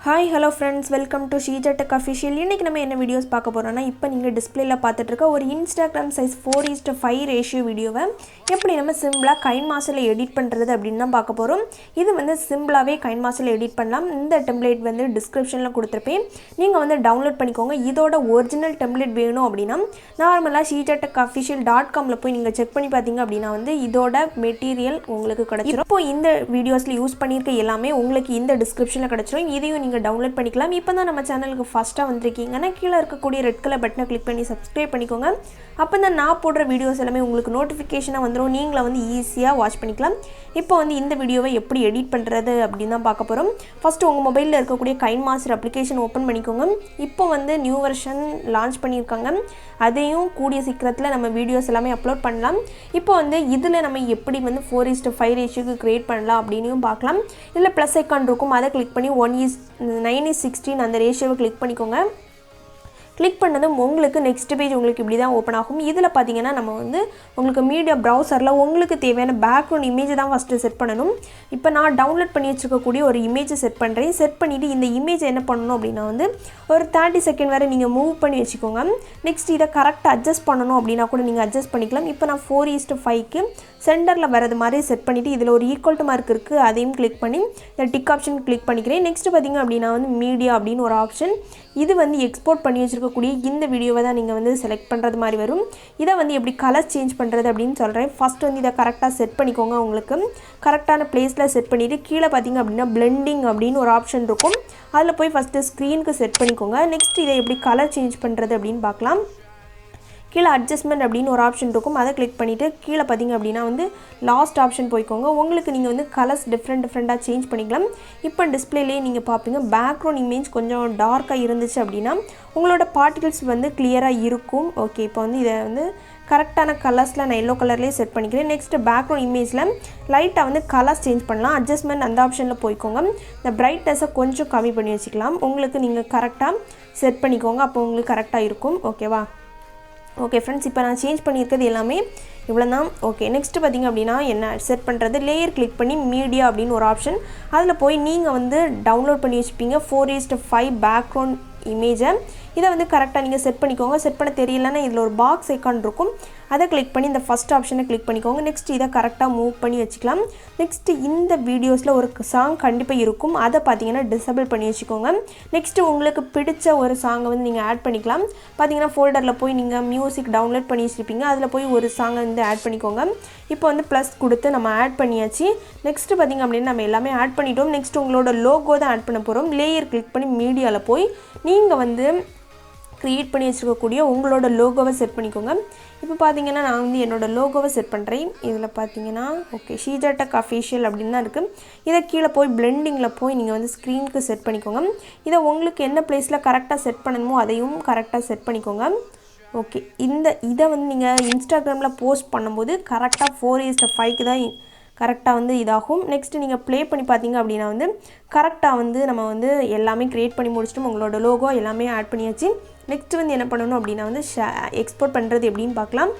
Hi, hello friends, welcome to Sheeja Tech Official. இன்னைக்கு நம்ம என்ன வீடியோஸ் பார்க்க போறோம்னா இப்போ நீங்க டிஸ்ப்ளேல பார்த்துட்டு இருக்க ஒரு Instagram size 4:5 ரேஷியோ வீடியோவை எப்படி நம்ம சிம்பிளா கைன்மாஸ்டர்ல எடிட் பண்றது அப்படினு தான் பார்க்க போறோம். இது வந்து சிம்பிளாவே கைன்மாஸ்டர்ல எடிட் பண்ணலாம். இந்த டெம்ப்ளேட் வந்து டிஸ்கிரிப்ஷன்ல கொடுத்திருப்பேன். நீங்க வந்து டவுன்லோட் பண்ணிக்கோங்க. இதோட ஒரிஜினல் டெம்ப்ளேட் வேணும் அப்படினா நார்மலா sheejatechofficial.com ல போய் நீங்க செக் பண்ணி பாத்தீங்க அப்படினா வந்து இதோட மெட்டீரியல் உங்களுக்கு கிடைச்சிரும். இப்போ இந்த வீடியோஸ்ல யூஸ் பண்ணிருக்க எல்லாமே உங்களுக்கு இந்த டிஸ்கிரிப்ஷன்ல கிடைச்சிரும். இதையும் நீங்க டவுன்லோட் பண்ணிக்கலாம். இப்போதான் நம்ம சேனலுக்கு ஃபர்ஸ்டா வந்திருக்கீங்கன்னா கீழ இருக்கக்கூடிய ரெட் கலர் பட்டனை கிளிக் பண்ணி Subscribe பண்ணிக்கோங்க. அப்பதான் நான் போடுற வீடியோஸ் எல்லாமே உங்களுக்கு நோட்டிஃபிகேஷனா வந்துரும். நீங்க வந்து ஈஸியா வாட்ச் பண்ணிக்கலாம். இப்போ வந்து இந்த வீடியோவை எப்படி எடிட் பண்றது அப்படினா பார்க்க போறோம். ஃபர்ஸ்ட் உங்க மொபைல்ல இருக்கக்கூடிய கைன்மாஸ்டர் அப்ளிகேஷன் ஓபன் பண்ணிக்கோங்க. இப்போ வந்து நியூ வெர்ஷன் லான்ச் பண்ணிருக்காங்க. அதையும் கூடிய சீக்கிரத்துல நம்ம வீடியோஸ் எல்லாமே அப்லோட் பண்ணலாம். இப்போ வந்து இதுல நம்ம எப்படி வந்து 4:5 ரேஷியோக்கு கிரியேட் பண்ணலாம் அப்படினும் பார்க்கலாம். இல்ல ப்ளஸ் ஐகான் இருக்கும். அதை கிளிக் பண்ணி 1:9:16 அந்த ரேஷியோவை கிளிக் பண்ணிக்கோங்க. கிளிக் பண்ணதும் உங்களுக்கு நெக்ஸ்ட் பேஜ் உங்களுக்கு இப்படி தான் ஓபன் ஆகும். இதுல பாத்தீங்கன்னா நம்ம வந்து உங்களுக்கு மீடியா பிரவுசர்ல உங்களுக்கு தேவையான பேக்ரவுண்ட் இமேஜ் தான் ஃபர்ஸ்ட் செட் பண்ணனும். இப்போ நான் டவுன்லோட் பண்ணி வச்சிருக்க கூடிய ஒரு இமேஜ் செட் பண்றேன். செட் பண்ணிட்டு இந்த இமேஜ் என்ன பண்ணனும் அப்படினா வந்து ஒரு 30 செகண்ட் வரை நீங்க மூவ் பண்ணி வெச்சுக்கோங்க. நெக்ஸ்ட் இத கரெக்ட்டா அட்ஜஸ்ட் பண்ணனும் அப்படினா கூட நீங்க அட்ஜஸ்ட் பண்ணிக்கலாம். இப்போ நான் 4:5க்கு சென்டர்ல வரது மாதிரி செட் பண்ணிட்டு இதுல ஒரு ஈக்குவல் டு மார்க் இருக்கு. அதையும் கிளிக் பண்ணி இந்த டிக் ஆப்ஷன் கிளிக் பண்ணிக்கிறேன். நெக்ஸ்ட் பாத்தீங்க அப்படினா வந்து மீடியா அப்படின ஒரு ஆப்ஷன். இது வந்து எக்ஸ்போர்ட் பண்ணி வச்சிருக்க கூடிய இந்த வீடியோவை தான் நீங்க வந்து செலக்ட் பண்றது மாதிரி வரும். இத வந்து எப்படி கலர் சேஞ்ச் பண்றது அப்படினு சொல்றேன். ஃபர்ஸ்ட் வந்து இத கரெக்ட்டா செட் பண்ணிக்கோங்க. உங்களுக்கு கரெக்ட்டான பிளேஸ்ல செட் பண்ணிட்டு கீழ பாத்தீங்க அப்படினா blending அப்படின ஒரு ஆப்ஷன் இருக்கும். அதுல போய் ஃபர்ஸ்ட் ஸ்கிரீனுக்கு செட் பண்ணிக்கோங்க. நெக்ஸ்ட் இத எப்படி கலர் சேஞ்ச் பண்றது அப்படினு பார்க்கலாம். கீழ அட்ஜஸ்ட்மென்ட் அப்படின ஒரு ஆப்ஷன் இருக்கும். அதை கிளிக் பண்ணிட்டு கீழ பாத்தீங்க அப்படினா வந்து லாஸ்ட் ஆப்ஷன் போய்க்கோங்க. உங்களுக்கு நீங்க வந்து கலர்ஸ் டிஃபரண்டா சேஞ்ச் பண்ணிக்கலாம். இப்போ டிஸ்ப்ளேலயே நீங்க பாப்பீங்க பேக்ரவுண்ட் இமேஜ் கொஞ்சம் டார்க்கா இருந்துச்சு அப்படினா உங்களோட பார்ட்டிகல்ஸ் வந்து கிளியரா இருக்கும். ஓகே, இப்போ வந்து இத வந்து கரெக்ட்டான கலர்ஸ்ல நான் yellow கலர்லயே செட் பண்ணிக்கிறேன். நெக்ஸ்ட் பேக்ரவுண்ட் இமேஜ்ல லைட்டா வந்து கலர்ஸ் சேஞ்ச் பண்ணலாம். அட்ஜஸ்ட்மென்ட் அந்த ஆப்ஷன்ல போய்க்கோங்க. இந்த பிரைட்னஸை கொஞ்சம் கம்மி பண்ணி வச்சுக்கலாம். உங்களுக்கு நீங்க கரெக்ட்டா செட் பண்ணிக்கோங்க. அப்போ உங்களுக்கு கரெக்ட்டா இருக்கும். ஓகேவா? ஓகே फ्रेंड्स, இப்போ நான் சேஞ்ச் பண்ணியிருக்கிறது எல்லாமே இவ்வளவுதான். ஓகே, நெக்ஸ்ட் பாத்தீங்க அப்படினா என்ன செட் பண்றது, லேயர் கிளிக் பண்ணி மீடியா அப்படின ஒரு ஆப்ஷன். அதுல போய் நீங்க வந்து டவுன்லோட் பண்ணி வச்சிருப்பீங்க 4:5 பேக்ரவுண்ட் இமேஜை. இத வந்து கரெக்ட்டா நீங்க செட் பண்ணிக்கோங்க. செட் பண்ண தெரியலனா இதுல ஒரு பாக்ஸ் ஐகான் இருக்கும். அதை கிளிக் பண்ணி இந்த ஃபர்ஸ்ட் ஆப்ஷனை கிளிக் பண்ணிக்கோங்க. நெக்ஸ்ட் இத கரெக்ட்டா மூவ் பண்ணி வச்சுக்கலாம். நெக்ஸ்ட் இந்த வீடியோஸ்ல ஒரு சாங் கண்டிப்பா இருக்கும். அத பாத்தீங்கன்னா டிசேபிள் பண்ணி வச்சுக்கோங்க. நெக்ஸ்ட் உங்களுக்கு பிடிச்ச ஒரு சாங் வந்து நீங்க ஆட் பண்ணிக்கலாம். பாத்தீங்கன்னா ஃபோல்டர்ல போய் நீங்க மியூசிக் டவுன்லோட் பண்ணி வச்சிருப்பீங்க. அதுல போய் ஒரு சாங் வந்து ஆட் பண்ணிக்கோங்க. இப்போ வந்து ப்ளஸ் கொடுத்து நம்ம ஆட் பண்ணியாச்சு. நெக்ஸ்ட் பாத்தீங்க அப்படினா நம்ம எல்லாமே ஆட் பண்ணிட்டோம். நெக்ஸ்ட் உங்களோட லோகோ தான் ஆட் பண்ண போறோம். லேயர் கிளிக் பண்ணி மீடியால போய் நீங்க வந்து கிரியேட் பண்ணி வச்சிருக்க கூடிய உங்களோட லோகோவை செட் பண்ணிக்கோங்க. இப்போ பாத்தீங்கன்னா நான் வந்து என்னோட லோகோவை செட் பண்றேன். இதுல பாத்தீங்கன்னா ஓகே Sheeja Tech Official அப்படினா இருக்கு. இத கீழ போய் blendingல போய் நீங்க வந்து ஸ்கிரீனுக்கு செட் பண்ணிக்கோங்க. இத உங்களுக்கு என்ன பிளேஸ்ல கரெக்ட்டா செட் பண்ணணுமோ அதையும் கரெக்ட்டா செட் பண்ணிக்கோங்க. ஓகே, இத வந்து நீங்க Instagramல போஸ்ட் பண்ணும்போது கரெக்ட்டா 4:5க்கு தான் கரெக்ட்டா வந்து இதாகும். நெக்ஸ்ட் நீங்க ப்ளே பண்ணி பாத்தீங்க அப்படினா வந்து கரெக்ட்டா வந்து நம்ம வந்து எல்லாமே கிரியேட் பண்ணி முடிச்சிட்டோம். உங்களோட லோகோ எல்லாமே ஆட் பண்ணியாச்சு. நெக்ஸ்ட் வந்து என்ன பண்ணனும் அப்படினா வந்து எக்ஸ்போர்ட் பண்றது எப்படின்னு பார்க்கலாம்.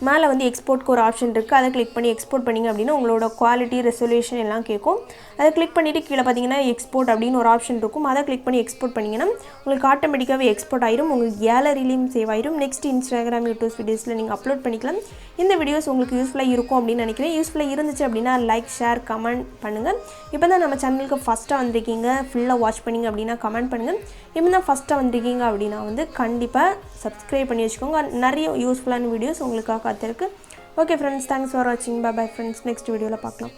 மேல வந்து எக்ஸ்போர்ட்க்கு ஒரு ஆப்ஷன் இருக்கு. அதை கிளிக் பண்ணி எக்ஸ்போர்ட் பண்ணீங்க அப்படினா உங்களோட குவாலிட்டி ரெசல்யூஷன் எல்லாம் கேக்கும். அதை கிளிக் பண்ணிட்டு கீழ பாத்தீங்கன்னா எக்ஸ்போர்ட் அப்படின ஒரு ஆப்ஷன் இருக்கும். அதை கிளிக் பண்ணி எக்ஸ்போர்ட் பண்ணீங்கனா உங்களுக்கு ஆட்டோமேட்டிக்காவே எக்ஸ்போர்ட் ஆயிரும். உங்க கேலரியிலயும் சேவ் ஆயிரும். நெக்ஸ்ட் Instagram, YouTube வீடியோஸ்ல நீங்க அப்லோட் பண்ணிக்கலாம். இந்த வீடியோஸ் உங்களுக்கு யூஸ்ஃபுல்லா இருக்கும் அப்படினு நினைக்கிறேன். யூஸ்ஃபுல்லா இருந்துச்சு அப்படினா லைக், ஷேர், கமெண்ட் பண்ணுங்க. இப்போதான் நம்ம சேனலுக்கு ஃபர்ஸ்டா வந்திருக்கீங்க, ஃபுல்லா வாட்ச் பண்ணீங்க அப்படினா கமெண்ட் பண்ணுங்க. இப்போதான் ஃபர்ஸ்டா வந்திருக்கீங்க அப்படினா வந்து கண்டிப்பா Subscribe பண்ணி வச்சுக்கோங்க. நிறைய யூஸ்ஃபுல்லான வீடியோஸ் உங்களுக்காக காத்திருக்கு. Okay friends, thanks for watching. Bye bye friends. Next வீடியோல பார்க்கலாம்.